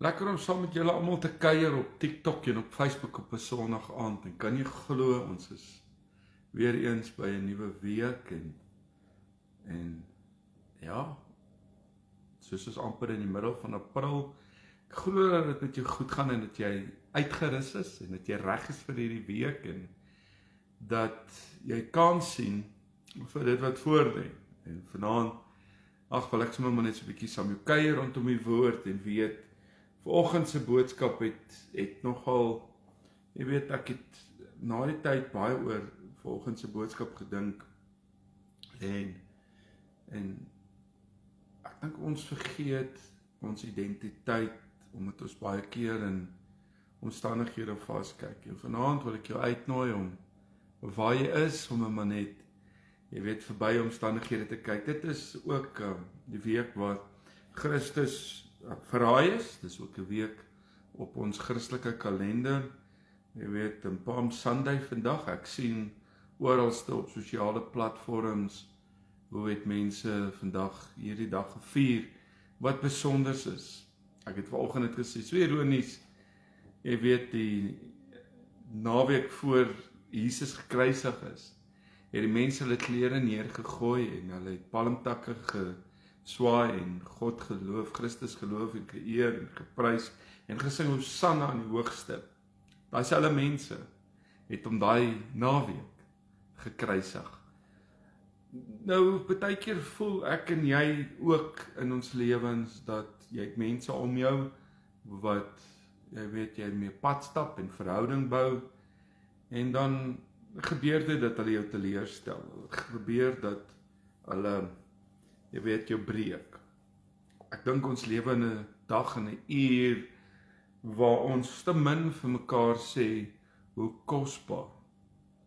Lekker om saam met julle almal te kuier op TikTok en op Facebook op 'n Sondag aand. En kan jy glo ons is weer eens by 'n nuwe week en ja, soos ons amper in die middel van April. Ek glo dat dit met jou goed gaan en dat jy uitgerus is en dat jy reg is vir hierdie week en dat jy kan sien vir dit wat voor lê. En vanaand, wil ek sommer net so 'n bietjie saam jou kuier rondom die woord en weet vanoggend se boodskap het nogal, jy weet, ek het na die tyd baie oor vanoggend se boodskap gedink en ek dink ons vergeet ons identiteit omdat ons baie keer in omstandighede vaskyk. En vanaand wil ek jou uitnooi om waar jy is om maar net, jy weet, verby omstandighede te kyk. Dit is ook die week waar Christus verraai is. Dis ook 'n week op ons Christelike kalender. Jy weet, 'n Palm Sunday vandag. Ek sien oralste op sosiale platforms hoe het mense vandag hierdie dag gevier wat besonders is. Ek het vanoggend dit gesê, so ironies. Jy weet, die naweek voor Jesus gekruisig is, het die mense hulle klere neergegooi en hulle het palmtakke geswaai en God geloof, Christus geloof en geëer en geprys en gesing Hosanna aan die hoogste. Daai selfde mense het om daai naweek gekruisig. Nou, baie keer voel ek en jy ook in ons lewens dat jy het mense om jou wat, jy weet, jy mee pad stap en verhouding bou en dan gebeur dit dat hulle jou teleurstel. Gebeur dat hulle, jy weet, jou breek. Ek dink ons lewe in 'n dag en 'n uur waar ons te min vir mekaar sê hoe kosbaar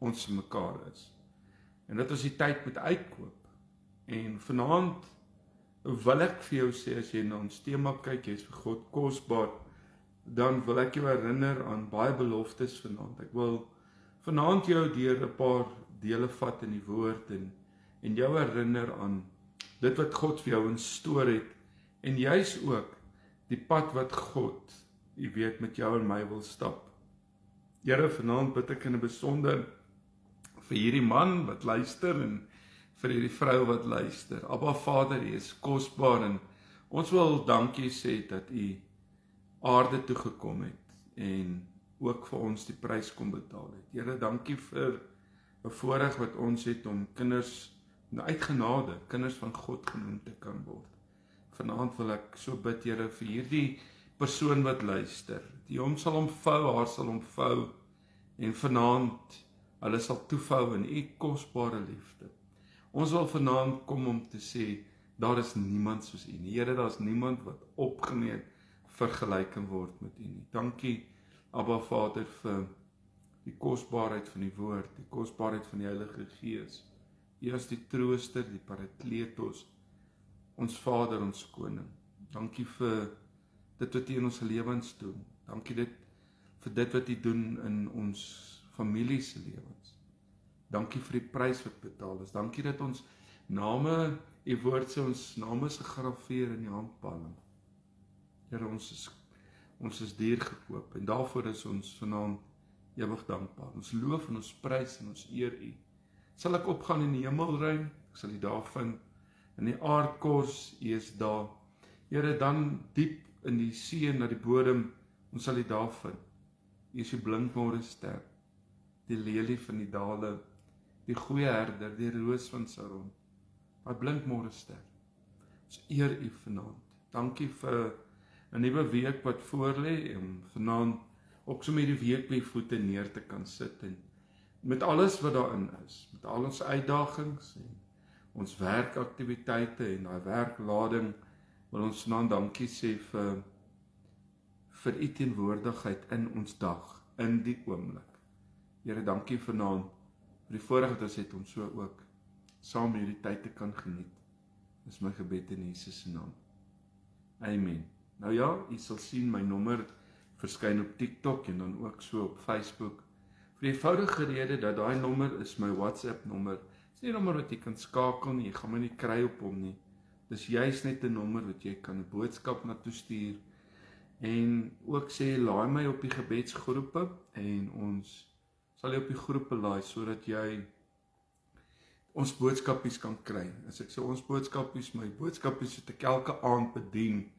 ons vir mekaar is. En dat ons die tyd moet uitkoop. En vanaand wil ek vir jou sê, as jy na ons tema kyk, jy is vir God kosbaar, dan wil ek jou herinner aan baie beloftes vanaand. Ek wil vanaand jou deur 'n paar dele vat in die woord en jou herinner aan dit wat God vir jou instoor het en juis ook die pad wat God, jy weet, met jou en my wil stap. Here, vanaand bid ek in 'n besonder vir hierdie man wat luister en vir hierdie vrou wat luister. Abba Vader, U is kosbaar en ons wil dankie sê dat U aarde toe gekom het en ook vir ons die prys kom betaal het. Here, dankie vir 'n voorreg wat ons het om kinders uit genade, kinders van God genoem te kan word. Vanaand wil ek so bid, Here, vir hierdie persoon wat luister. Die hom sal omvou, haar sal omvou en vanaand hulle sal toevou in U kosbare liefde. Ons wil vanaand kom om te sê, daar is niemand soos U nie. Here, daar is niemand wat opgeneem vergelyk kan word met U nie. Dankie, Abba Vader, vir die kosbaarheid van die woord, die kosbaarheid van die Heilige Gees. U is die trooster, die Parakletos, ons Vader, ons Koning. Dankie vir dit wat U in ons lewens doen. Dankie vir dit wat U doen in ons familie se lewens. Dankie vir die prys wat betaal is. Dankie dat ons name, U woord sê ons name is gegraveer in die handpalm. Here, ons is duur gekoop en daarvoor is ons vanaand ewig dankbaar. Ons loof en ons prys en ons eer U. Sal ek opgaan in die hemelruim, ek sal U daar vind. In die aardkors, U is daar. Here, dan diep in die see na die bodem, ons sal U daar vind. U is die blinkmôre ster, die lelie van die dale, die goeie herder, die roos van Saron. Daai blinkmôre ster. Ons eer U vanaand. Dankie vir 'n nuwe week wat voorlê en vanaand ook so met die week by voete neer te kan sit en met alles wat daarin is, met al ons uitdagings en ons werkaktiwiteite en daai werklading, wil ons vanaand dankie sê vir U teenwoordigheid in ons dag, in die oomblik. Here, dankie vanaand vir die voorreg wat ons het om so ook saam hierdie tyd te kan geniet. Dis my gebed in Jesus se naam. Amen. Nou ja, U sal sien my nommer verskyn op TikTok en dan ook so op Facebook. Vir die eenvoudige rede dat daai nommer is my WhatsApp nommer. Dis nie 'n nommer wat jy kan skakel nie, jy gaan my nie kry op hom nie. Dis juist net 'n nommer wat jy kan 'n boodskap na toe stuur En ook sê, laai my op die gebedsgroepe en ons sal jy op die groepe laai sodat jy ons boodskapies kan kry. As ek sê ons boodskapies, my boodskapies het ek elke aand bedien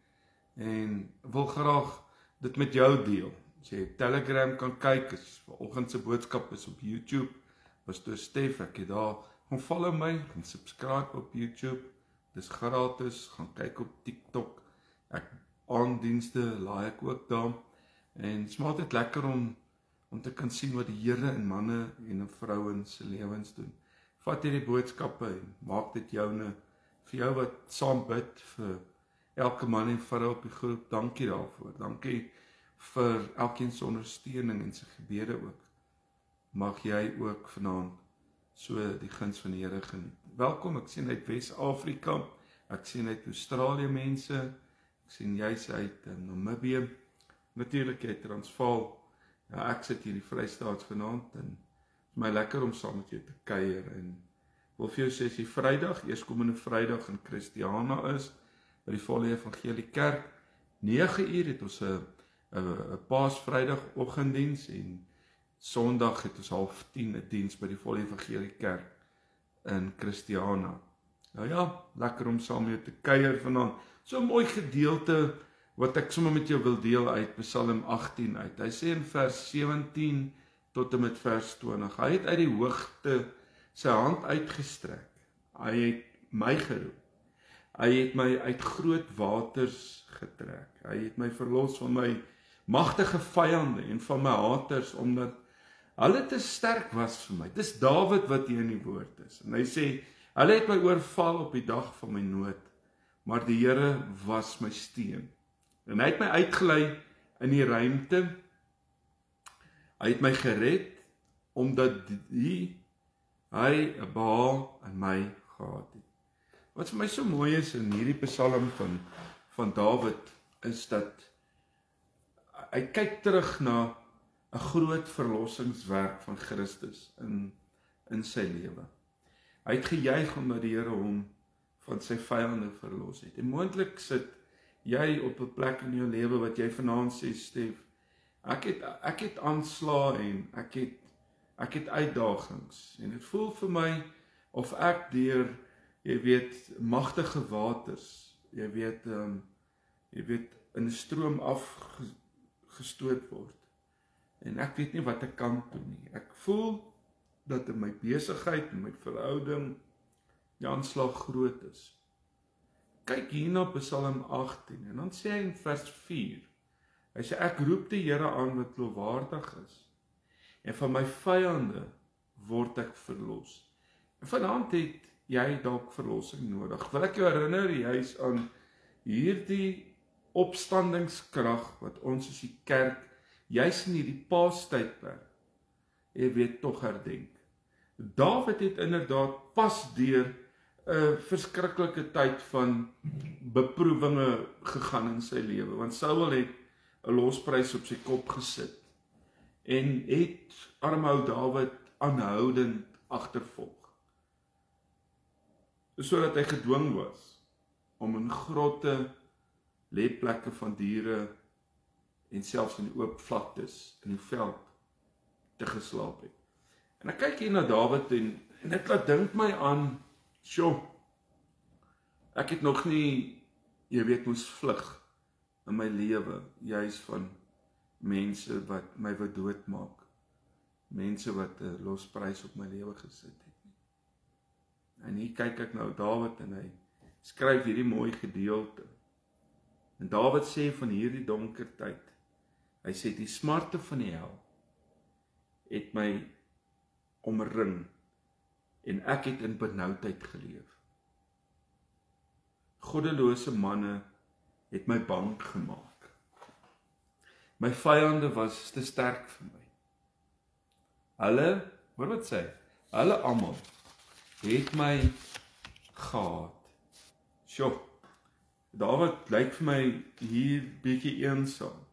en wil graag dit met jou deel. As jy Telegram kan kyk, as vanoggend se boodskap is op YouTube, Pastor Stef, ek het daar, gaan follow my, gaan subscribe op YouTube, dis gratis, gaan kyk op TikTok, ek aandienste laai ek ook daar, en het is maar altyd lekker om te kan sien wat die Here in manne en vrouens se lewens doen. Vat hierdie boodskappe en maak dit joune, vir jou wat saam bid, vir elke man en vrou op die groep, dankie daarvoor, dankie vir elkeen se ondersteuning en sy gebede ook. Mag jy ook vanaand so die guns van die Here geniet. Welkom, ek sien uit Wes-Afrika, ek sien uit Australië mense, ek sien jy's uit Namibië, natuurlik uit Transvaal. Ja, ek sit hier in die Vrystaat vanaand en het is my lekker om saam met jou te kuier en wil vir jou sê, as jy Vrydag, eerskomende Vrydag in Christiana is, by die Volle Evangelie Kerk, 9 uur het ons 'n Paasvrydag oggenddiens en Sondag het ons 9:30 'n diens by die Volle Evangelie Kerk in Christiana. Nou ja, lekker om saam met jou te kuier vanaand. So 'n mooi gedeelte wat ek sommer met jou wil deel uit Psalm 18 uit. Hy sê in vers 17 tot en met vers 20. Hy het uit die hoogte sy hand uitgestrek. Hy het my geroep. Hy het my uit groot waters getrek. Hy het my verlos van my magtige vyande en van my haters, omdat hulle te sterk was vir my. Dis Dawid wat hier in die woord is. En hy sê, hulle het my oorval op die dag van my nood, maar die Here was my steun. En hy het my uitgelei in die ruimte. Hy het my gered, omdat hy 'n behaag in my gehad het. Wat vir my so mooi is in hierdie Psalm van Dawid, is dat hy kyk terug na 'n groot verlossingswerk van Christus in sy lewe. Hy het gejuig omdat die Here hom van sy vyande verlos het. En moontlik sit jy op 'n plek in jou lewe wat jy vanaand sê, Stef, ek het aanslae en ek het uitdagings. En dit voel vir my of ek deur, jy weet, magtige waters, jy weet in 'n stroom afgestoot word. En ek weet nie wat ek kan doen nie. Ek voel dat in my besigheid en my verhouding die aanslag groot is. Kyk hier na Psalm 18 en dan sê hy in vers 4. Hy sê, ek roep die Here aan wat lofwaardig is. En van my vyande word ek verlos. En vanaand het jy dalk verlossing nodig. Wil ek jou herinner juis aan hierdie opstandingskrag wat ons as die kerk juis in hierdie Paastydperk, jy weet, tog herdenk. Dawid het inderdaad pas deur 'n verskriklike tyd van beproewinge gegaan in sy lewe, want Saul het 'n losprys op sy kop gesit en het armhou Dawid aanhoudend agtervolg, sodat hy gedwing was om in grotte, lêplekke van diere en selfs in die oop vlaktes in die veld te geslaap het. En ek kyk hier na Dawid en dit laat dink my aan, ek het nog nie, jy weet, moes vlug in my lewe, juis van mense wat my wil doodmaak, mense wat 'n losprys op my lewe gesit het. En hier kyk ek nou Dawid en hy skryf hierdie mooi gedeelte. En Dawid sê van hierdie donker tyd, hy sê die smarte van die hel het my omring en ek het in benoudheid geleef. Goddelose manne het my bang gemaak. My vyande was te sterk vir my. Hulle, hoor wat sê, hulle almal het my gehaat. Dawid lyk vir my hier bietjie eensaam.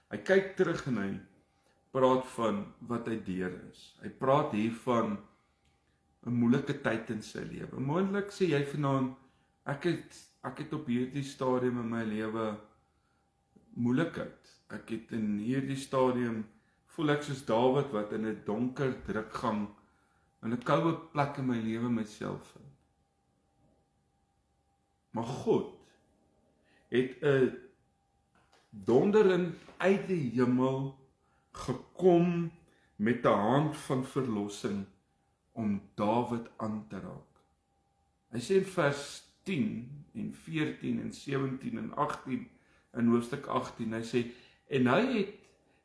Hy kyk terug en hy praat van wat hy deur is. Hy praat hier van 'n moeilike tyd in sy lewe. Moontlik sê jy vanaand, ek het op hierdie stadium in my lewe moeilikheid. Ek het in hierdie stadium voel ek soos Dawid wat in 'n donker drukgang in 'n koue plek in my lewe myself vind. Maar God het 'n donderend uit die hemel gekom met 'n hand van verlossing om Dawid aan te raak. Hy sê in vers 10 en 14 en 17 en 18 in hoofstuk 18, hy sê, en hy het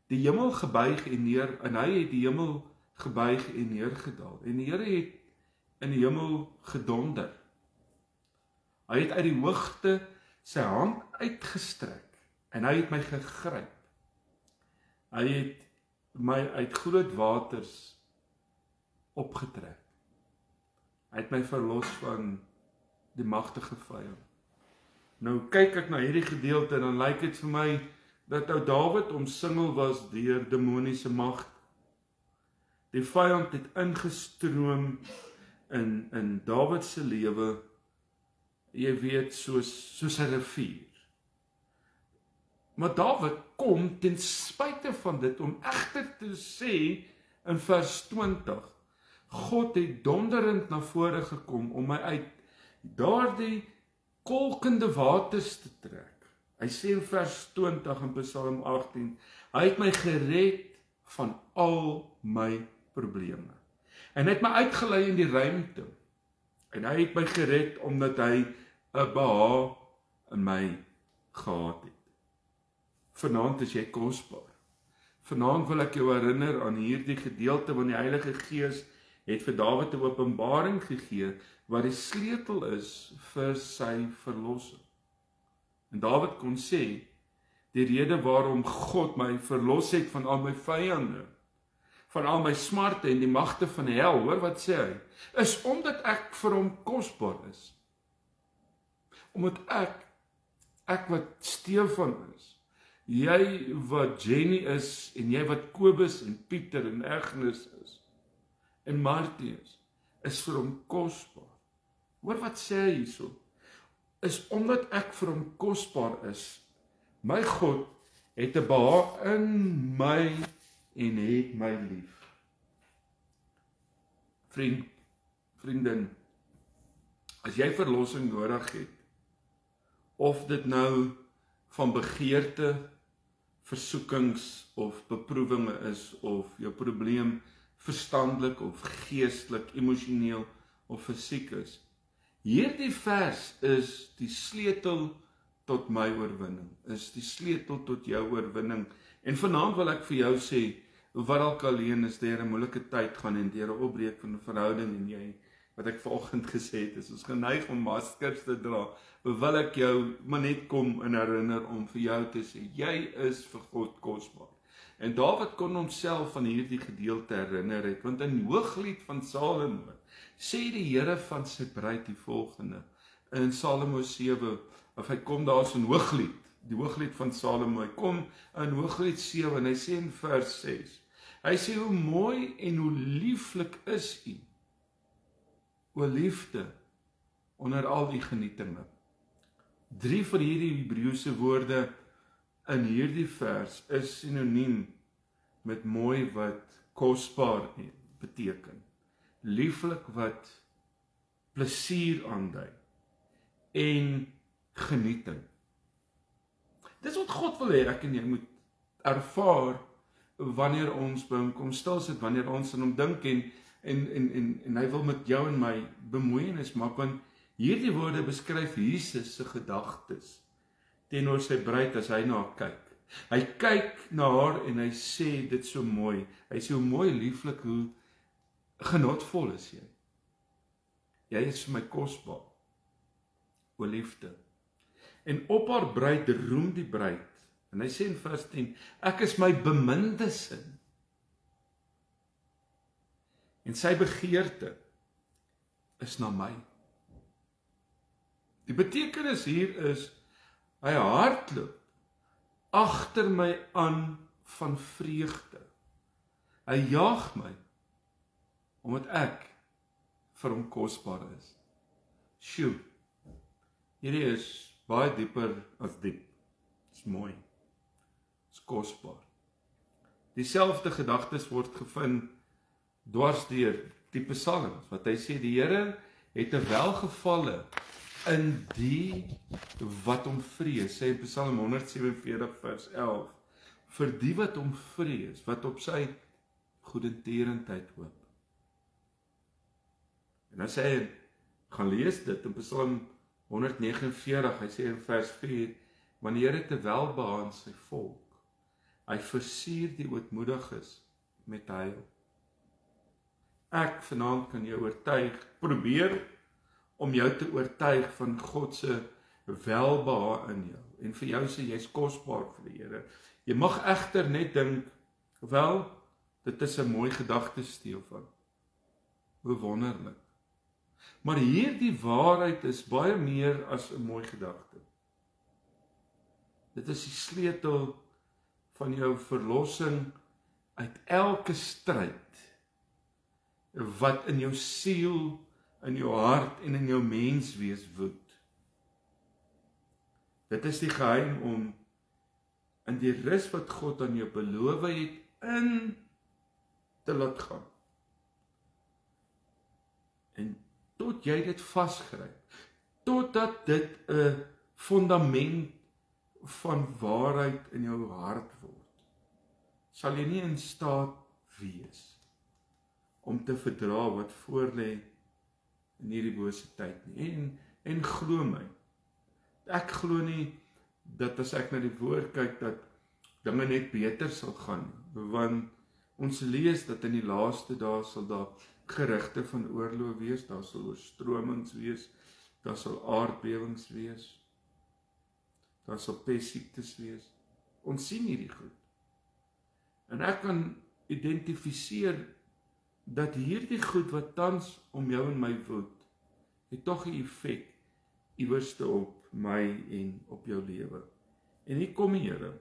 die hemel gebuig en neer, en hy het die hemel gebuig en neergedaal, en die Here het in die hemel gedonder. Hy het uit die hoogte sy hand uitgestrek, en hy het my gegryp. Hy het my uit groot waters opgetrek. Hy het my verlos van die magtige vyand. Nou kyk ek na hierdie gedeelte en dan lyk dit vir my dat ou Dawid omsingel was deur demoniese magte. Die vyand het ingestroom in Dawid se lewe, jy weet, soos 'n rivier. Maar Dawid kom ten spyte van dit om egter te sê in vers 20, God het donderend na vore gekom om my uit daardie kolkende waters te trek. Hy sê in vers 20 in Psalm 18, hy het my gered van al my probleme. En hy het my uitgelei in die ruimte. En hy het my gered omdat hy 'n behaag in my gehad het. Vanaand is jy kosbaar. Vanaand wil ek jou herinner aan hierdie gedeelte van die Heilige Gees het vir Dawid 'n openbaring gegee wat die sleutel is vir sy verlossing. En Dawid kon sê, die rede waarom God my verlos het van al my vyande, van al my smarte en die magte van die hel, hoor wat sê hy, is omdat ek vir hom kosbaar is. Omdat ek wat Stefan is, jy wat Jenny is, en jy wat Kobus en Pieter en Agnes is, en Martius, is vir hom kosbaar. Hoor wat sê hy hierso? Is omdat ek vir hom kosbaar is. My God het 'n behaag in my en het my lief. Vriendin, as jy verlossing nodig het, of dit nou van begeerte, versoekings of beproewinge is, of jou probleem verstandelik of geestelik, emosioneel of fisiek is, hierdie vers is die sleutel tot my oorwinning, is die sleutel tot jou oorwinning. En vanaand wil ek vir jou sê, wat dalk alleen is deur 'n moeilike tyd gaan en deur 'n opbreek van 'n verhouding en jy, wat ek vanoggend gesê het, is ons geneig om maskers te dra, wil ek jou maar net kom en herinner om vir jou te sê, jy is vir God kosbaar. En Dawid kon homself van hierdie gedeelte herinner het, want in Hooglied van Salomo sê die Here van sy bruid die volgende, in Salomo 7, of hy kom daar so in Hooglied, die Hooglied van Salomo, hy kom in Hooglied 7 en hy sê in vers 6, hy sê hoe mooi en hoe lieflik is u, o liefde, onder al die genietinge. 3 van hierdie Hebreëse woorde in hierdie vers is sinoniem met mooi wat kosbaar beteken. Lieflik wat plesier aandui en genieting. Dis wat God wil hê ek en jy moet ervaar wanneer ons by hom kom stil sit, wanneer ons aan hom dink en hy wil met jou en my bemoeienis maak, want hierdie woorde beskryf Jesus se gedagtes teenoor sy bruid as hy na haar kyk. Hy kyk na haar en hy sê dit so mooi. Hy sê hoe mooi, lieflik, hoe genotvol is jy. Jy is vir my kosbaar, o liefde. En op haar bruid roem die bruid. En hy sê in vers 10, ek is my beminde sin. En sy begeerte is na my. Die betekenis hier is, hy hardloop agter my aan van vreugde. Hy jaag my, omdat ek vir hom kosbaar is. Hierdie is baie dieper as diep. Dis mooi. is kosbaar. Dieselfde gedagtes word gevind dwars deur die psalms, wat hy sê, die Here het 'n welgevalle in die wat hom vrees, sê Psalm 147 vers 11, vir die wat hom vrees, wat op sy goedertierendheid hoop. En dan sê hy, gaan lees dit in Psalm 149, hy sê in vers 4, want die Here het 'n welbehae aan sy volk. Hy versier die ootmoediges met heil. Ek vanaand kan jou oortuig, probeer om jou te oortuig van God se welbehae in jou. En vir jou sê jy's kosbaar vir die Here. Jy mag egter net dink, wel, dit is 'n mooi gedagte steel van. Hoe wonderlik. Maar hierdie waarheid is baie meer as 'n mooi gedagte. Dit is die sleutel van jou verlossing uit elke stryd wat in jou siel, in jou hart en in jou menswees woed. Dit is die geheim om in die rus wat God aan jou beloof het in te laat gaan. En tot jy dit vasgryp, totdat dit 'n fundament van waarheid in jou hart word, sal jy nie in staat wees om te verdra wat voorlê in hierdie bose tyd nie. En glo my, ek glo nie dat as ek na die woord kyk dat dinge net beter sal gaan, want ons lees dat in die laaste dae sal daar gerugte van oorlog wees, daar sal oorstromings wees, daar sal aardbewings wees, daar sal pestsiektes wees. Ons sien hierdie goed. En ek kan identifiseer dat hierdie goed wat tans om jou en my woed, het tog 'n effek iewerste op my en op jou lewe. En hier kom die Here.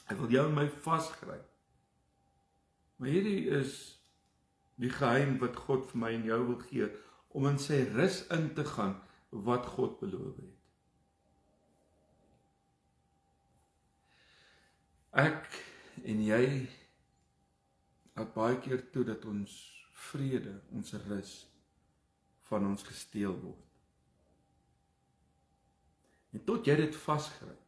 Hy wil jou en my vasgryp. Maar hierdie is die geheim wat God vir my en jou wil gee, om in sy rus in te gaan wat God beloof het. Ek en jy laat baie keer toe dat ons vrede, ons rus van ons gesteel word. En tot jy dit vasgryp,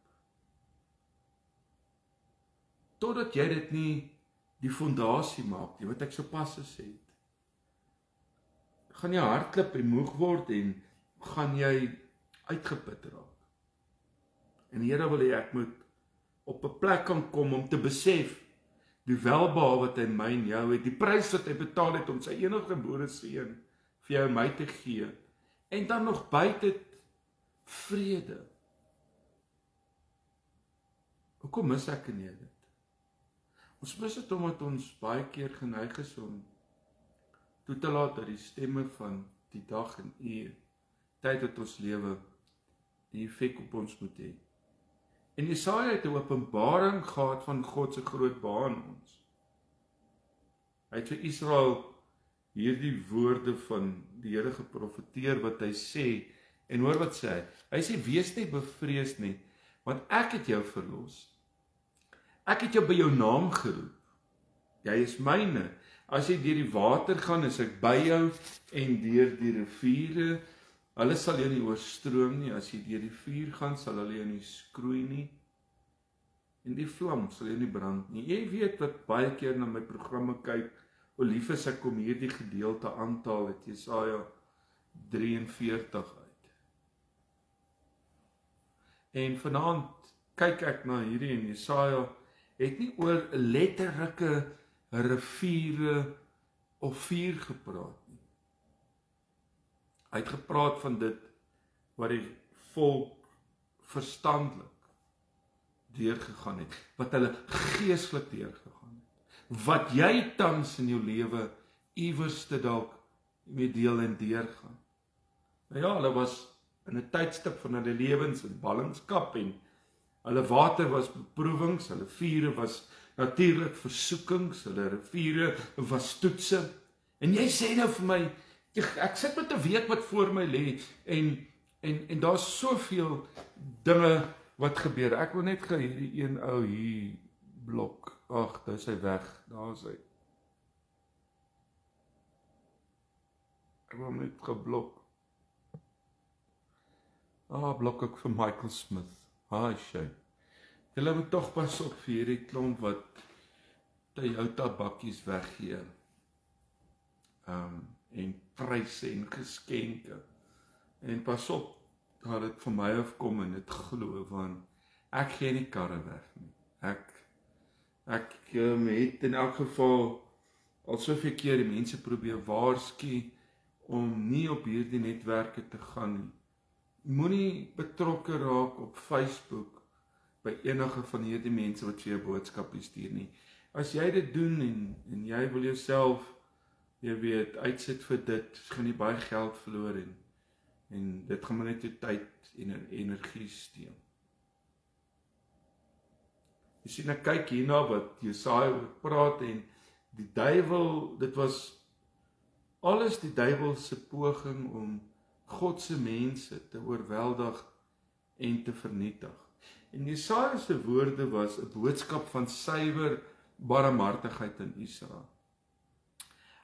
totdat jy dit nie die fondasie maak nie, wat ek sopas gesê het, gaan jy hardklip en moeg word en gaan jy uitgeput raak. En die Here wil hê ek moet op 'n plek kan kom om te besef die welbehae wat hy my en jou het, die prys wat hy betaal het om sy eniggebore seun vir jou en my te gee, en dan nog by dit vrede. Hoekom mis ek en jy dit? Ons mis dit omdat ons baie keer geneig is om toe te laat dat die stemme van die dag en uur, tyd wat ons lewe, die effek op ons moet hê. En Jesaja het 'n openbaring gehad van God se groot behae in ons. Hy het vir Israel hierdie woorde van die Here geprofeteer wat hy sê, en hoor wat sê hy? Hy sê, wees nie bevrees nie, want ek het jou verlos. Ek het jou by jou naam geroep. Jy is myne. As jy deur die water gaan, is ek by jou, en deur die riviere, hulle sal jou nie oorstroom nie. As jy deur die vuur gaan, sal hulle jou nie skroei nie. En die vlam sal jou nie brand nie. Jy weet wat baie keer na my programme kyk, o lief is ek om hierdie gedeelte aantaal uit Jesaja 43 uit. En vanaand kyk ek na hierdie en Jesaja het nie oor letterlike riviere of vuur gepraat nie. Hy het gepraat van dit wat die volk verstandelik deurgegaan het, wat hulle geestelik deurgegaan het, wat jy tans in jou lewe iewerste dalk mee deel en deurgaan. Nou ja, hulle was in 'n tydstip van hulle lewens in ballingskap, en hulle water was beproewings, hulle vure was natuurlik versoekings, hulle riviere was toetse. En jy sê nou vir my, ek sit met 'n week wat voor my lê, en daar's soveel dinge wat gebeur. Ek wil net hierdie een ou hier blok. Ag, daar is hy weg. Daar is hy. Ek wou hom net geblok. Blok ek vir Michael Smith. Shame. Julle moet tog pas op vir hierdie klomp wat Toyota bakkies weggee. En pryse en geskenke. En pas op, dat dit van my afkom en dit glo, want ek gee nie karre weg nie. Ek het in elk geval al soveel keer die mense probeer waarsku om nie op hierdie netwerke te gaan nie. Moenie betrokke raak op Facebook by enige van hierdie mense wat vir jou boodskappe stuur nie. As jy dit doen en jy wil jouself, jy weet, uitsit vir dit, gaan jy baie geld verloor en dit gaan maar net jou tyd en energie steel. Jy sien, ek kyk hierna wat Jesaja praat en die duiwel, dit was alles die duiwel se poging om God se mense te oorweldig en te vernietig. En Jesaja se woorde was 'n boodskap van suiwer barmhartigheid in Israel.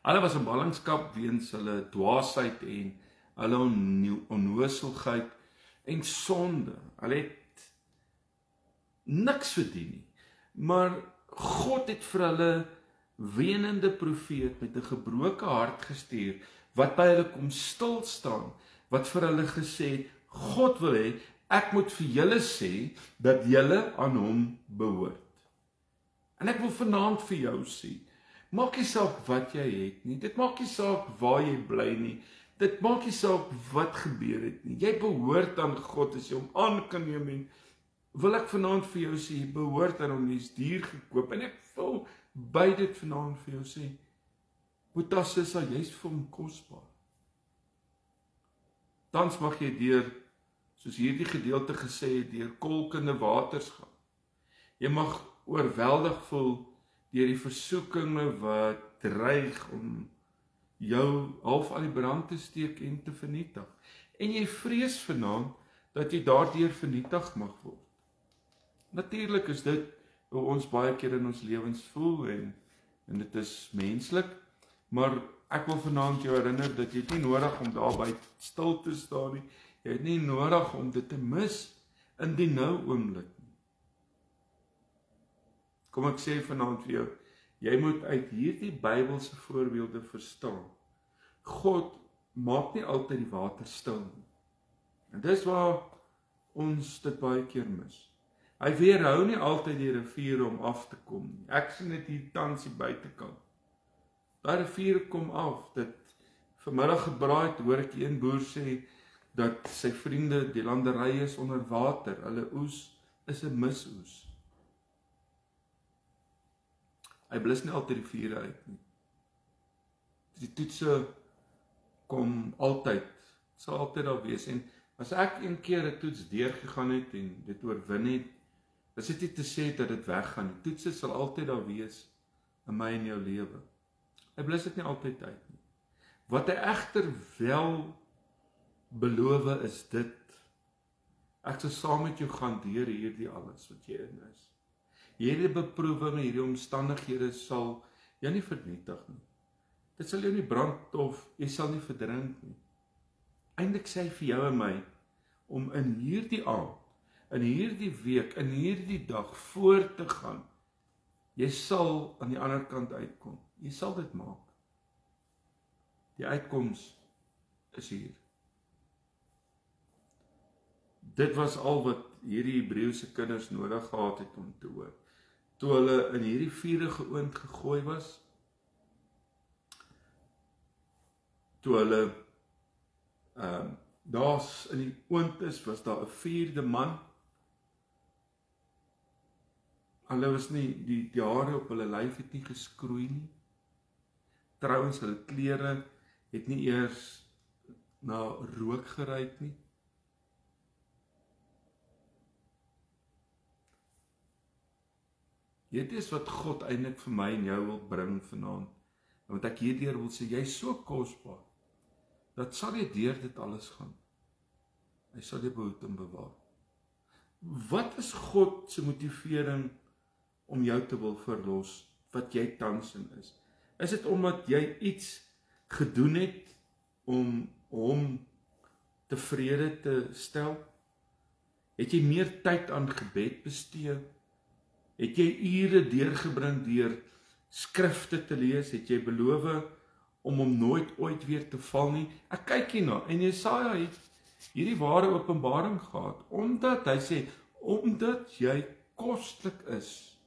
Hulle was in ballingskap weens hulle dwaasheid en hulle onnoselheid en sonde. Hulle het niks verdien nie. Maar God het vir hulle wenende profeet met 'n gebroke hart gestuur wat by hulle kom stil staan, wat vir hulle gesê het, God wil hê ek moet vir julle sê dat julle aan hom behoort. En ek wil vanaand vir jou sê, maak nie saak wat jy het nie, dit maak nie saak waar jy bly nie, dit maak nie saak wat gebeur het nie, jy behoort aan God as jy hom aan kan neem en wil ek vanaand vir jou sê, jy behoort aan hom, jy is duur gekoop en ek wil by dit vanaand vir jou sê, Boeta Sissa, jy is vir hom kosbaar. Tans mag jy deur, soos hierdie gedeelte gesê het, deur kolkende waters gaan. Jy mag oorweldig voel deur die versoekinge wat dreig om jou half aan die brand te steek en te vernietig. En jy vrees vanaand dat jy daardeur vernietig mag word. Natuurlik is dit hoe ons baie keer in ons lewens voel en dit is menslik, maar ek wil vanaand jou herinner dat jy het nie nodig om daarby stil te staan nie. Jy het nie nodig om dit te mis in die nou oomblik nie. Kom ek sê vanaand vir jou, jy moet uit hierdie Bybelse voorbeelde verstaan. God maak nie altyd die water stil nie. En dis waar ons dit baie keer mis. Hy weerhou nie altyd die riviere om af te kom nie. Ek sien dit hier tans hier buitekant. Daai riviere kom af. Dit vanmiddag gebraai het, hoor ek een boer sê dat sy vriende die landerye is onder water. Hulle oes is 'n misoes. Hy blus nie altyd die vuure uit nie. Die toetse kom altyd, sal altyd daar wees. En as ek een keer 'n toets deurgegaan het en dit oorwin het, is dit nie te sê dat dit weggaan nie. Toetse sal altyd daar wees in my en jou lewe. Hy blus dit nie altyd uit nie. Wat hy egter wel beloof is dit, ek sal saam met jou gaan deur hierdie alles wat jy in is. Hierdie beproewinge, hierdie omstandighede sal jou nie vernietig nie. Dit sal jou nie brand of jy sal nie verdrink nie. Eindelik sê hy vir jou en my, om in hierdie aand, in hierdie week, in hierdie dag voort te gaan. Jy sal aan die ander kant uitkom. Jy sal dit maak. Die uitkoms is hier. Dit was al wat hierdie Hebreëse kinders nodig gehad het om te hoor. Toe hulle in hierdie vuurige oond gegooi was, toe hulle daar's in die oond is, was daar 'n 4de man. Hulle was nie, die hare op hulle lyf het nie geskroei nie. Trouwens, hulle klere het nie eers na rook geruik nie. Dit is wat God eintlik vir my en jou wil bring vanaand. Want ek hierdeur wil sê, jy is so kosbaar, dat sal jy deur dit alles gaan. Hy sal jou behoed en bewaar. Wat is God se motivering om jou te wil verlos, wat jy tans in is? Is dit omdat jy iets gedoen het om hom tevrede te stel? Het jy meer tyd aan gebed bestee? Het jy ure deurgebring deur skrifte te lees? Het jy beloof om hom nooit ooit weer te val nie? Ek kyk hierna en Jesaja het hierdie ware openbaring gehad, omdat hy sê, omdat jy koslik is,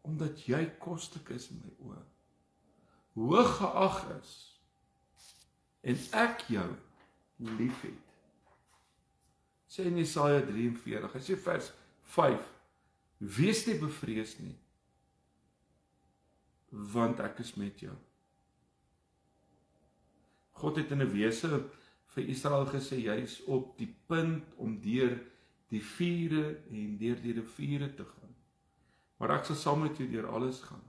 omdat jy koslik is in my oë, hoog geag is, en ek jou liefhet. Sê in Jesaja 43, hy sê vers 5, wees nie bevrees nie, want ek is met jou. God het in 'n wese vir Israel gesê, jy is op die punt om deur die vure en deur die riviere te gaan. Maar ek sal saam met jou deur alles gaan.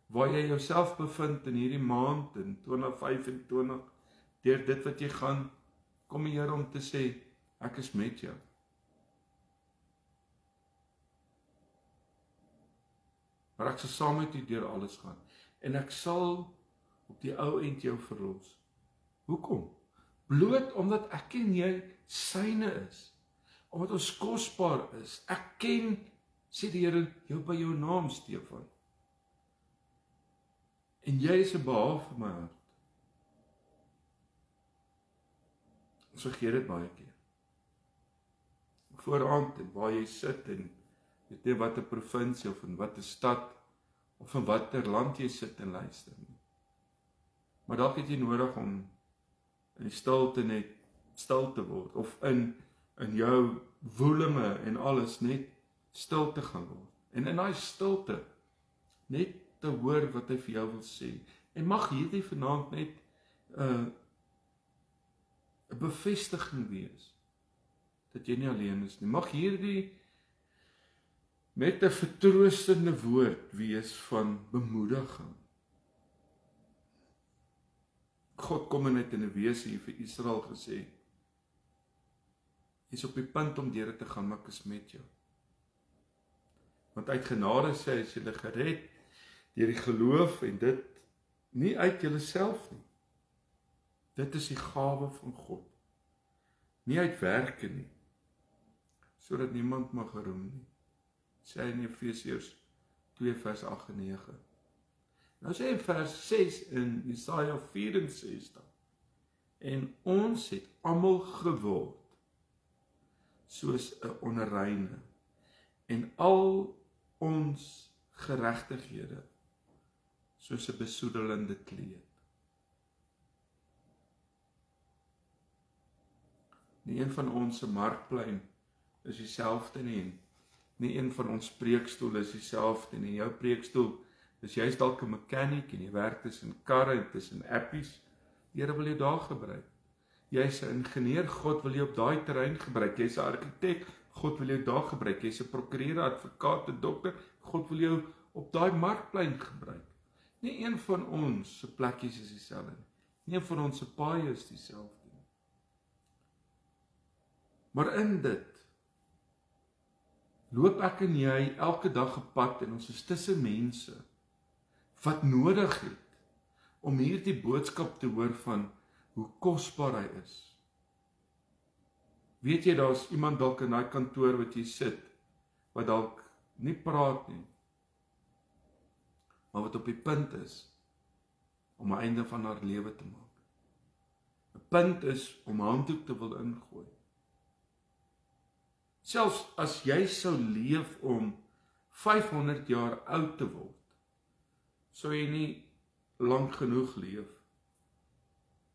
Waar jy jouself bevind in hierdie maand, in 2025, deur dit wat jy gaan, kom die Here om te sê, ek is met jou. Maar ek sal saam met jou deur alles gaan. En ek sal op die ou end jou verlos. Hoekom? Bloot omdat ek en jy syne is. Omdat ons kosbaar is. Ek ken, sê die Here, jou by jou naam, Stefan. En jy is 'n behaag vir my hart. Ons vergeet dit baie keer. Voorhand en waar jy sit en weet nie wat 'n provinsie of in wat 'n stad of in watter land jy sit en luister nie. Maar dalk het jy nodig om in die stilte net stil te word of in jou woelinge en alles net stil te gaan word. En in daai stilte net te hoor wat hy vir jou wil sê. En mag hierdie vanaand net 'n bevestiging wees dat jy nie alleen is nie. Mag hierdie met 'n vertroostende woord wees van bemoediging. God kom net in 'n wese hier vir Israel gesê, jy's op die punt om deur te gaan, maar ek is met jou. Want uit genade sê hy, is jy gered deur die geloof en dit nie uit jouself nie. Dit is die gawe van God. Nie uit werke nie, sodat niemand mag roem nie. Sê hy in Efesiërs 2 vers 8 en 9. Nou sê hy in vers 6 in Jesaja 64, en ons het almal geword soos 'n onreine, en al ons geregtighede soos 'n besoedelende kleed. Nie een van ons se markplein is dieselfde nie. Nie een van ons preekstoel is dieselfde nie. Jou preekstoel is jy's dalk 'n mechanic en jy werk tussen karre en tussen appies. Die Here wil jou daar gebruik. Jy's 'n ingenieur, God wil jou op daai terrein gebruik. Jy's 'n argitek, God wil jou daar gebruik. Jy's 'n prokureur, advokaat, 'n dokter, God wil jou op daai markplein gebruik. Nie een van ons se plekkies is dieselfde nie. Nie een van ons se paaie is dieselfde nie. Maar in dit loop ek en jy elke dag 'n pad en ons is tussen mense wat nodig het om hierdie boodskap te hoor van hoe kosbaar hy is. Weet jy, daar's iemand dalk in daai kantoor wat jy sit, wat dalk nie praat nie, maar wat op die punt is om 'n einde van haar lewe te maak. 'n Punt is om 'n handdoek te wil ingooi. Selfs as jy sou leef om 500 jaar oud te word, sou jy nie lank genoeg leef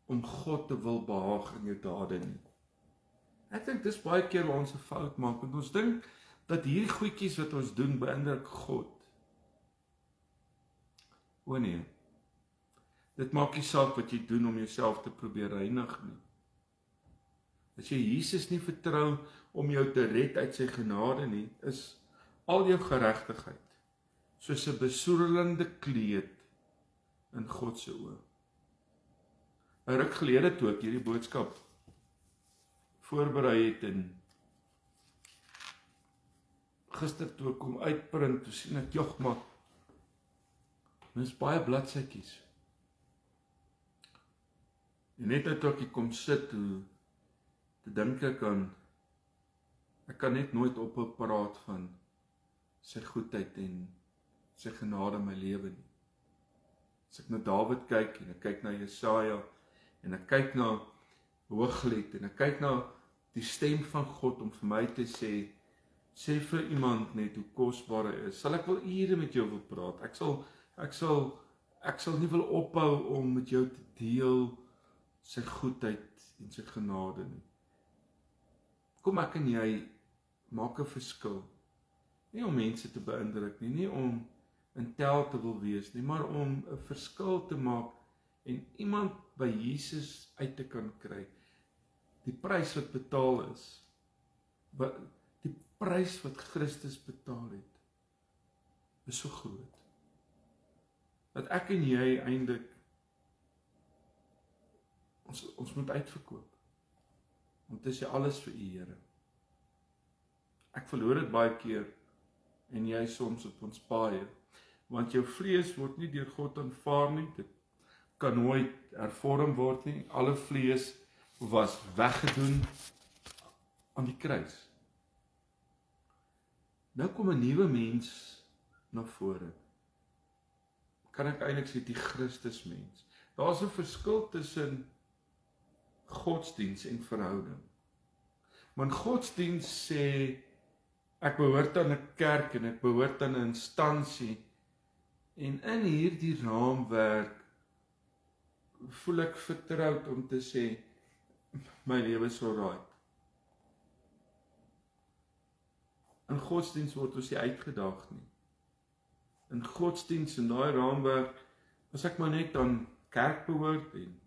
om God te wil behaag in jou dade nie. Ek dink dis baie keer waar ons 'n fout maak, want ons dink dat hierdie goedjies wat ons doen beïndruk God. O nee, dit maak nie saak wat jy doen om jouself te probeer reinig nie. As jy Jesus nie vertrou om jou te red uit sy genade nie, is al jou geregtigheid soos 'n besoedelende kleed in God se oë. 'n Ruk gelede toe ek hierdie boodskap voorberei het en gister toe ek kom uitprint, toe sien ek, jog maar, dis baie bladsytjies. En net toe ek hier kom sit, toe dink ek aan, ek kan net nooit ophou praat van sy goedheid en sy genade in my lewe nie. As ek na Dawid kyk, en ek kyk na Jesaja, en ek kyk na Hooglied, en ek kyk na die stem van God om vir my te sê vir iemand net hoe kosbaar hy is, sal ek wel ure met jou wil praat, ek sal nie wil ophou om met jou te deel sy goedheid en sy genade nie. Kom ek en jy maak 'n verskil, nie om mense te beïndruk nie om in tel te wil wees nie, maar om 'n verskil te maak en iemand by Jesus uit te kan kry. Die prys wat betaal is, die prys wat Christus betaal het, is so groot, dat ek en jy eintlik ons moet uitverkoop, om te sê alles vir U Here. Ek verloor dit baie keer, en jy soms op ons paaie, want jou vlees word nie deur God aanvaar nie, dit kan nooit hervorm word nie, alle vlees was weggedoen aan die kruis. Nou kom 'n nuwe mens na vore. Kan ek eintlik sê die Christusmens. Daar's 'n verskil tussen godsdiens en verhouding. Want godsdiens sê ek behoort aan 'n kerk en ek behoort aan 'n instansie, en in hierdie raamwerk voel ek vertroud om te sê my lewe is alright. In godsdiens word ons nie uitgedaag nie. In godsdiens en daai raamwerk, as ek maar net aan kerk behoort en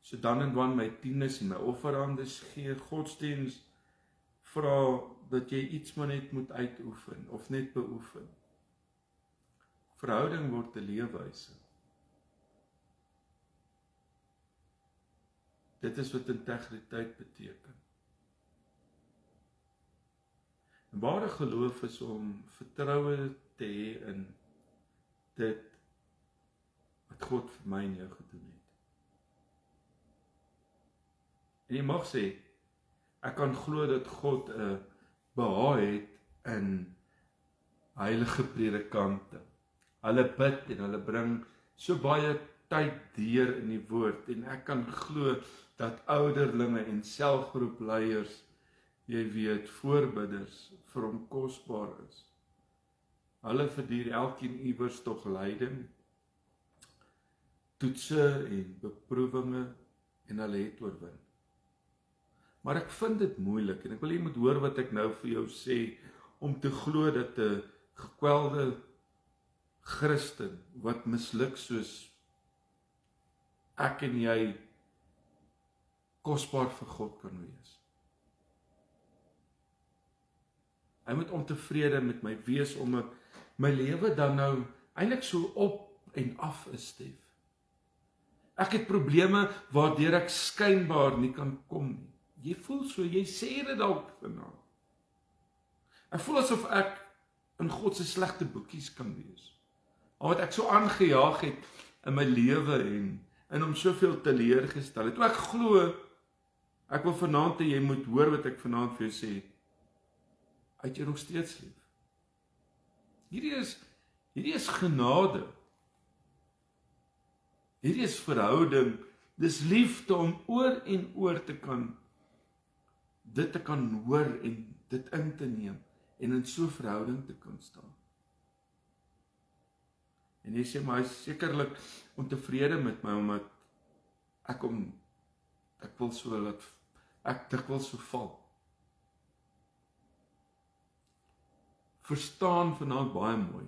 so dan en dan my tiendes en my offerandes gee, godsdiens vra dat jy iets maar net moet uitoefen of net beoefen. Verhouding word 'n leefwyse. Dit is wat integriteit beteken. En ware geloof is om vertroue te hê in dit wat God vir my en jou gedoen het. En jy mag sê, ek kan glo dat God 'n behaag het in heilige predikante. Hulle bid en hulle bring so baie tyd deur in die woord, en ek kan glo dat ouderlinge en selfgroepleiers, jy weet, voorbidders vir hom kosbaar is. Hulle verduur elkeen iewers tog lyding, toetse en beproewinge, en hulle het oorwin. Maar ek vind dit moeilik, en ek wil jy moet hoor wat ek nou vir jou sê, om te glo dat 'n gekwelde Christen, wat misluk soos ek en jy, kosbaar vir God kan wees. Hy moet ontevrede met my wees, omdat my lewe dan nou eintlik so op en af is, Stef. Ek het probleme waardeur ek skynbaar nie kan kom nie. Jy voel so, jy sê dit dalk vanaand. Ek voel asof ek in God se slegte boekies kan wees. Al wat ek so aangejaag het in my lewe en om soveel teleurgestel het. Toe ek glo, ek wil vanaand hê jy moet hoor wat ek vanaand vir jou sê. Uit jou nog steeds lief. Hierdie is genade. Hierdie is verhouding. Dis liefde om oor en oor dit te kan hoor en dit in te neem en in so 'n verhouding te kan staan. En jy sê, maar hy is sekerlik ontevrede met my, omdat ek wil so val. Verstaan vanaand baie mooi.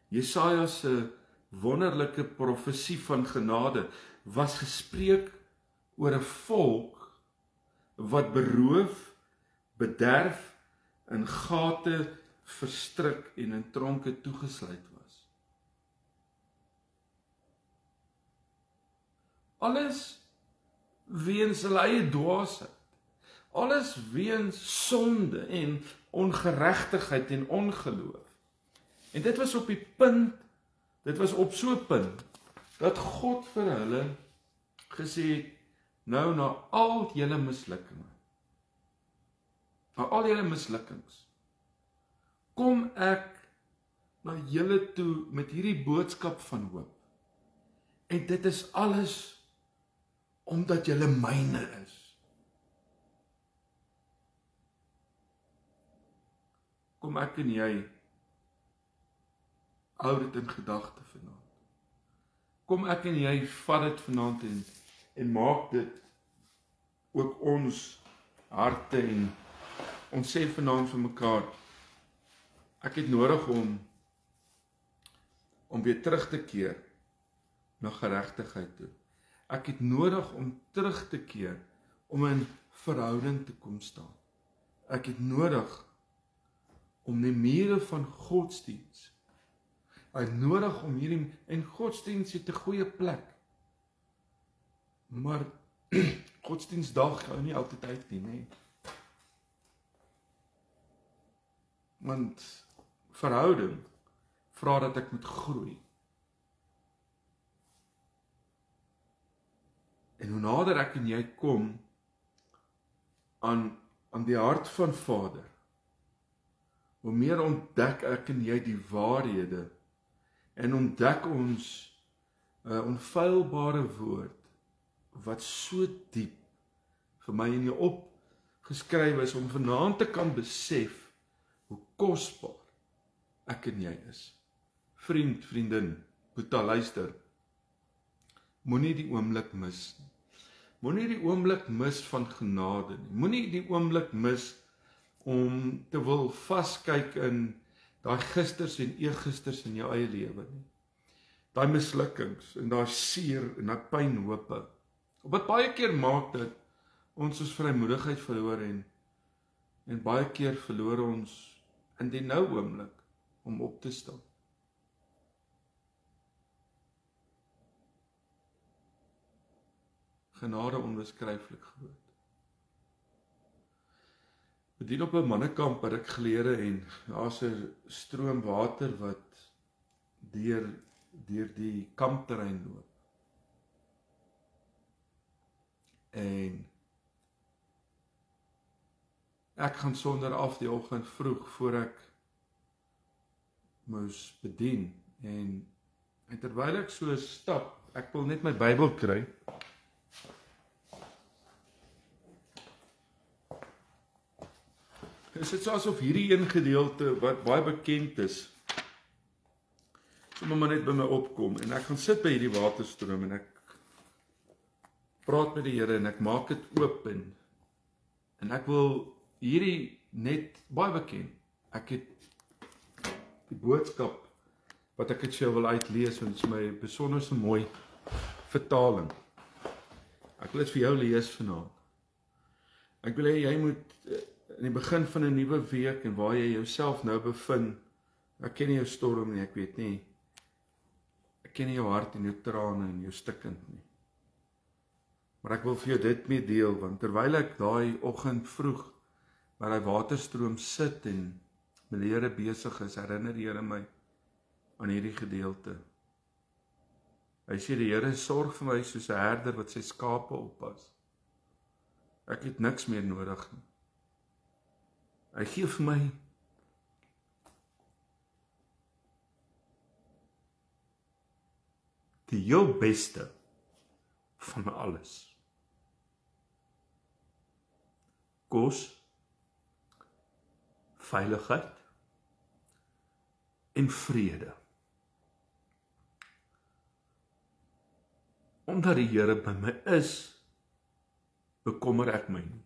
Jesaja se wonderlike profesie van genade was gespreek oor 'n volk wat beroof, bederf, in gate verstrik en in tronke toegesluit was. Alles weens hulle eie dwaasheid. Alles weens sonde en ongeregtigheid en ongeloof. En dit was op die punt, dit was op so 'n punt, dat God vir hulle gesê het, nou na al julle mislukkings, na al julle mislukkings, kom ek na julle toe met hierdie boodskap van hoop. En dit is alles omdat julle myne is. Kom ek en jy hou dit in gedagte vanaand. Kom ek en jy vat dit vanaand en maak dit ook ons harte en ons sê vanaand vir mekaar, ek het nodig om weer terug te keer na geregtigheid toe. Ek het nodig om terug te keer om in verhouding te kom staan. Ek het nodig om die mure van godsdiens. Ek het nodig om hierdie, en godsdiens het 'n goeie plek. Maar godsdiens daag jou nie altyd uit nie, nee. Want verhouding vra dat ek moet groei. En hoe nader ek en jy kom aan die hart van Vader, hoe meer ontdek ek en jy die waarhede en ontdek ons onfeilbare woord wat so diep vir my en jou opgeskryf is om vanaand te kan besef hoe kosbaar ek en jy is. Vriend, vriendin, Boeta, luister. Moenie die oomblik mis nie. Moenie die oomblik mis van genade nie. Moenie die oomblik mis om te wil vaskyk in daai gisters en eergisters in jou eie lewe nie. Daai mislukkings en daai seer en daai pynhope. Wat baie keer maak dat ons vrymoedigheid verloor en baie keer verloor ons in die nou oomblik om op te staan. Genade onbeskryflik groot. Bedien op 'n mannekamp wat ek geleer en daar's 'n stroom water wat deur die kampterrein loop. En ek gaan sonder af die oggend vroeg voor ek moes bedien en terwyl ek so stap, ek wil net my Bybel kry. Is dit so asof hierdie een gedeelte wat baie bekend is, sommer maar net by my opkom en ek gaan sit by hierdie waterstroom en ek praat met die Here en ek maak dit oop en ek wil hierdie net baie bekend. Ek het die boodskap wat ek dit vir jou wil uitlees want dit is my besonderse mooi vertaling. Ek wil dit vir jou lees vanaand. Ek wil hê jy moet in die begin van 'n nuwe week en waar jy jouself nou bevind, ek ken nie jou storm nie, ek weet nie. Ek ken nie jou hart en jou trane en jou stikkend nie. Maar ek wil vir jou dit mee deel want terwyl ek daai oggend vroeg by daai waterstroom sit en met die Here besig is, herinner die Here my aan hierdie gedeelte. Hy sê die Here sorg vir my soos 'n herder wat sy skape oppas. Ek het niks meer nodig nie. Hy gee vir my die heel beste van alles. Kos, veiligheid en vrede. Omdat die Here by my is, bekommer ek my nie.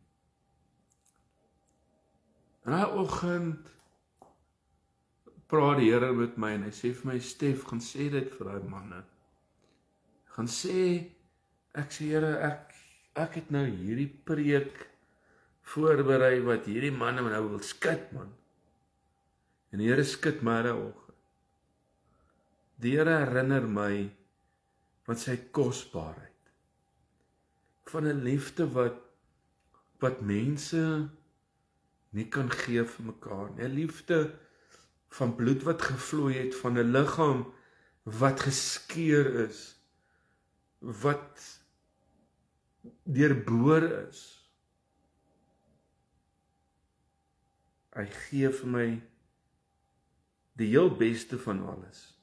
En daai oggend praat die Here met my en hy sê vir my, Stef, gaan sê dit vir daai manne. Gaan sê, ek sê Here, ek het nou hierdie preek voorberei wat hierdie manne nou wil skud, man. En die Here skud my daai oggend. Die Here herinner my van sy kosbaarheid. Van 'n liefde wat mense nie kan gee vir mekaar nie. 'n Liefde van bloed wat gevloei het, van 'n liggaam wat geskeur is, wat deurboor is. Hy gee vir my die heel beste van alles.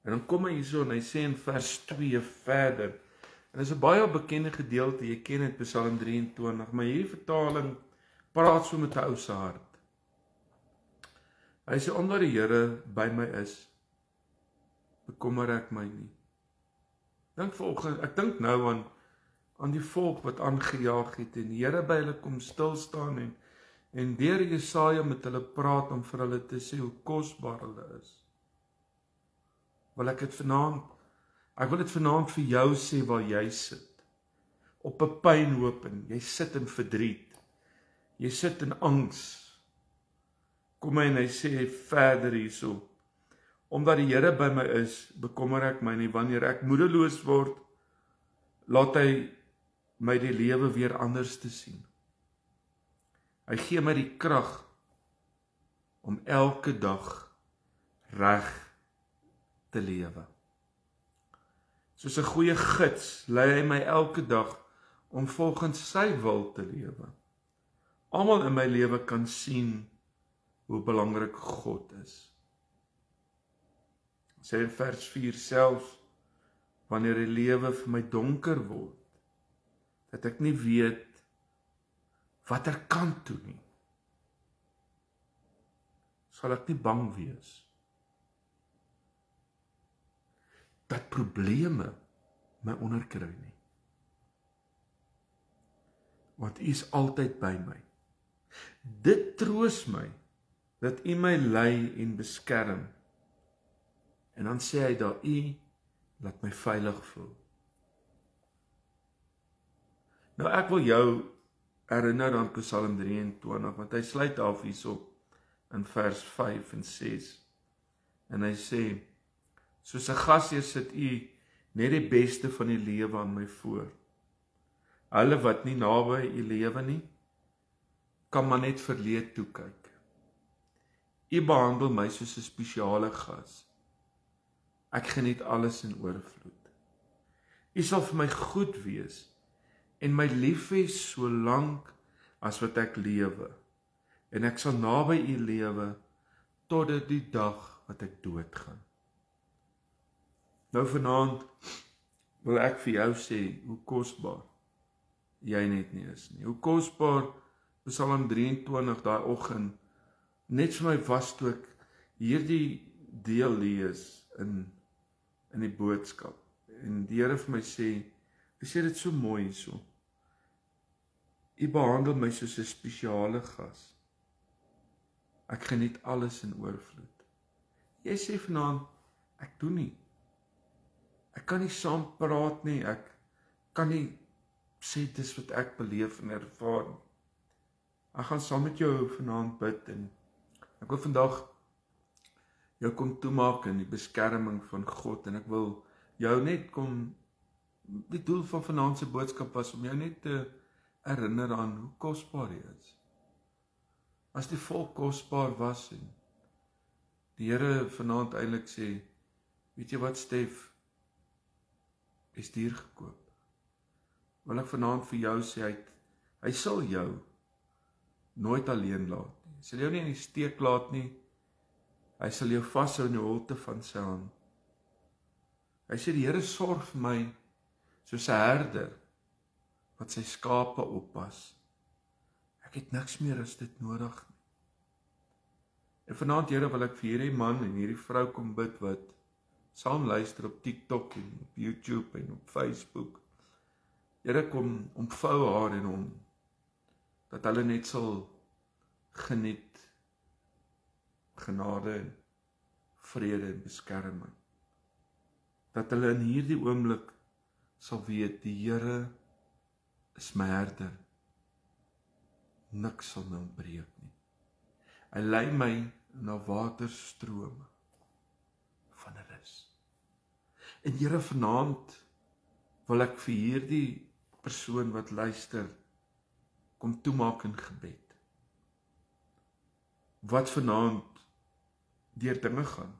En dan kom hy hierso en hy sê in vers 2 verder, en dit is 'n baie bekende gedeelte, jy ken dit, Psalm 23, maar hierdie vertaling praat so met 'n ou se hart. Hy sê, omdat die Here by my is, bekommer ek my nie. Ek dink nou aan die volk wat aangejaag het, en die Here by hulle kom stil staan, en deur Jesaja met hulle praat om vir hulle te sê hoe kosbaar hulle is. Ek wil dit vanaand vir jou sê waar jy sit. Op 'n pynhoop, en jy sit in verdriet. Jy sit in angs. Kom hy en hy sê verder hierso, omdat die Here by my is, bekommer ek my nie. Wanneer ek moedeloos word, laat hy my die lewe weer anders te sien. Hy gee my die krag om elke dag reg te lewe. Soos 'n goeie gids lei hy my elke dag om volgens sy wil te lewe. Almal in my lewe kan sien hoe belangrik God is. Sê in vers 4 selfs, wanneer die lewe vir my donker word, dat ek nie weet watter kant toe nie, sal ek nie bang wees dat probleme my onderkry nie. Want U is altyd by my. Dit troos my, dat U my lei en beskerm. En dan sê hy daar, U laat my veilig voel. Nou ek wil jou herinner aan Psalm 23, want hy sluit af hierso in vers 5 en 6. En hy sê, soos 'n gasheer sit U net die beste van die lewe aan my voor. Hulle wat nie naby U lewe nie, kan maar net verleed toe kyk. U behandel my soos 'n spesiale gas. Ek geniet alles in oorvloed. U sal vir my goed wees en my lief hê so lank as wat ek lewe. En ek sal naby U lewe tot die dag wat ek doodgaan. Nou vanaand wil ek vir jou sê hoe kosbaar jy net nie is nie. Hoe kosbaar Psalm 23 daai oggend net vir my was toe ek hierdie deel lees in die boodskap. En die Here vir my sê, hy sê dit so mooi hierso. U behandel my soos 'n spesiale gas. Ek geniet alles in oorvloed. Jy sê vanaand, ek doen nie. Ek kan nie saam praat nie, ek kan nie sê dis wat ek beleef en ervaar nie. Ek gaan saam met jou vanaand bid en ek wil vandag jou kom toemaak in die beskerming van God en ek wil jou net kom, die doel van vanaand se boodskap was om jou net te herinner aan hoe kosbaar jy is. As die volk kosbaar was en die Here vanaand eintlik sê, weet jy wat Stef, is duur gekoop. Wil ek vanaand vir jou sê, hy sal jou nooit alleen laat nie. Hy sal jou nie in die steek laat nie. Hy sal jou vashou in die holte van sy hand. Hy sê die Here sorg vir my soos 'n herder wat sy skape oppas. Ek het niks meer as dit nodig nie. En vanaand Here wil ek vir hierdie man en hierdie vrou kom bid wat saam luister op TikTok en op YouTube en op Facebook. Here kom omvou haar en hom, dat hulle net sal geniet genade en vrede en beskerming. Dat hulle in hierdie oomblik sal weet, die Here is my herder. Niks sal my ontbreek nie. Hy lei my na waterstrome van rus. En Here, vanaand wil ek vir hierdie persoon wat luister, kom toemaak in gebed. wat vanaand deur dinge gaan,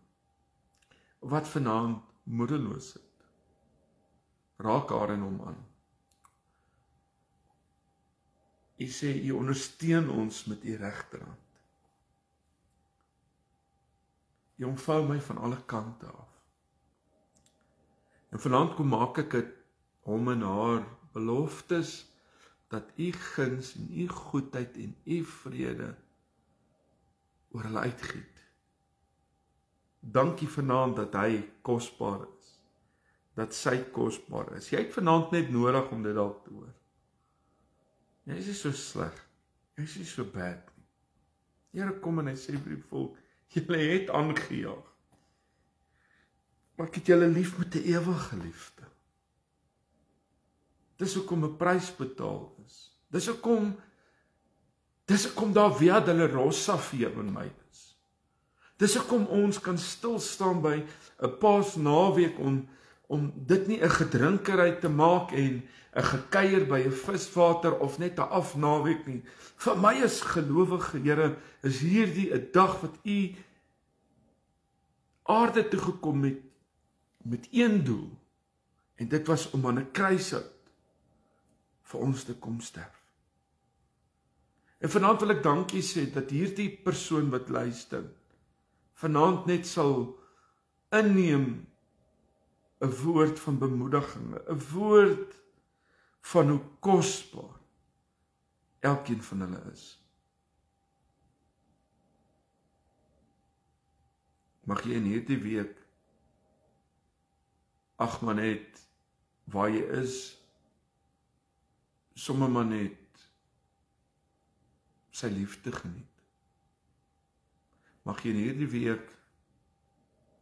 wat vanaand moedeloos is. Raak haar en hom aan. U sê, u ondersteun ons met u regterhand. U omvou my van alle kante af. En vanaand kom maak ek dit hom en haar beloftes, dat u guns en u goedheid en u vrede oor hulle uitgiet. Dankie vanaand dat hy kosbaar is, dat sy kosbaar is. Jy het vanaand net nodig om dit dalk te hoor. Jy is nie so sleg, jy is nie so bad nie. Here kom en hy sê vir die volk, julle het aangejaag, maar ek het julle lief met 'n ewige liefde. Dis hoekom 'n prys betaal is. Dis hoekom daar via Dolorosa vir jou en my is. Dis hoekom ons kan stil staan by 'n Paasnaweek om dit nie 'n gedrinkery te maak en 'n gekuier by 'n viswater of net 'n afnaweek nie. Vir my as gelowige, Here, is hierdie 'n dag wat u aarde toe gekom het met een doel, en dit was om aan 'n kruis vir ons te kom sterf. En vanaand wil ek dankie sê dat hierdie persoon wat luister, vanaand net sal inneem 'n woord van bemoediging, 'n woord van hoe kosbaar elkeen van hulle is. Mag jy in hierdie week, ag maar net, waar jy is, sommer maar net sy liefde geniet. Mag jy in hierdie week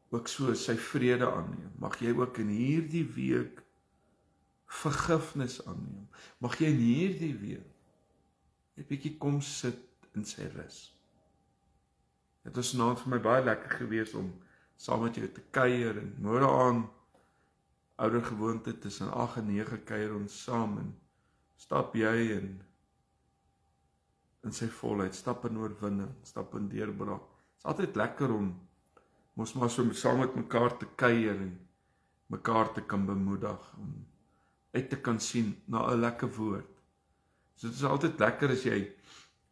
ook so sy vrede aanneem. Mag jy ook in hierdie week vergifnis aanneem. Mag jy in hierdie week 'n bietjie kom sit in sy rus. Dit was vanaand vir my baie lekker gewees om saam met jou te kuier, en môre aan, ouer gewoonte tussen 8 en 9 kuier ons saam, en stap jy in sy volheid, stap in oorwinning, stap in deurbraak. Dit is altyd lekker om ons maar so saam met mekaar te kuier en mekaar te kan bemoedig, om uit te kan sien na 'n lekker woord. So dit is altyd lekker as jy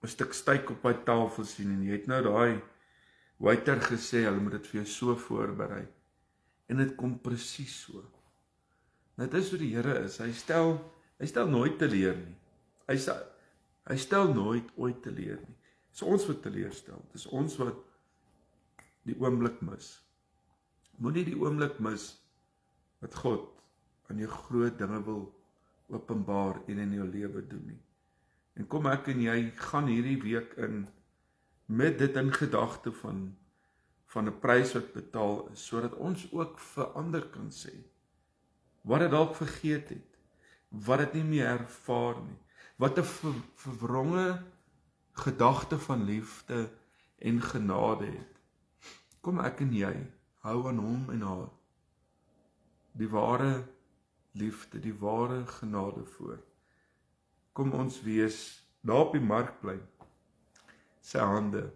'n stuk steak op daai tafel sien, en jy het nou daai waiter gesê, hulle moet dit vir jou so voorberei, en dit kom presies so. Dit is hoe die Here is, hy stel nooit teleur nie, hy stel nooit ooit teleur nie. Dit is ons wat teleurstel, dit is ons wat die oomblik mis. Moenie die oomblik mis wat God aan jou groot dinge wil openbaar en in jou lewe doen nie. En kom ek en jy gaan hierdie week in met dit in gedagte van 'n prys wat betaal is, sodat ons ook vir ander kan sê wat dit dalk vergeet het, wat dit nie meer ervaar nie, wat 'n verwronge gedagte van liefde en genade het. Kom ek en jy hou aan hom en haar die ware liefde, die ware genade voor. Kom ons wees daar op die markplein, sy hande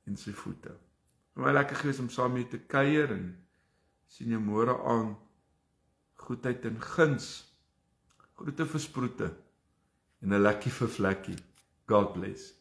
en sy voete. Vir my lekker gewees om saam met te kuier, en sien jou môre aan, goedheid en guns, groete versproete en 'n lekkie vir vlekkie. God bless.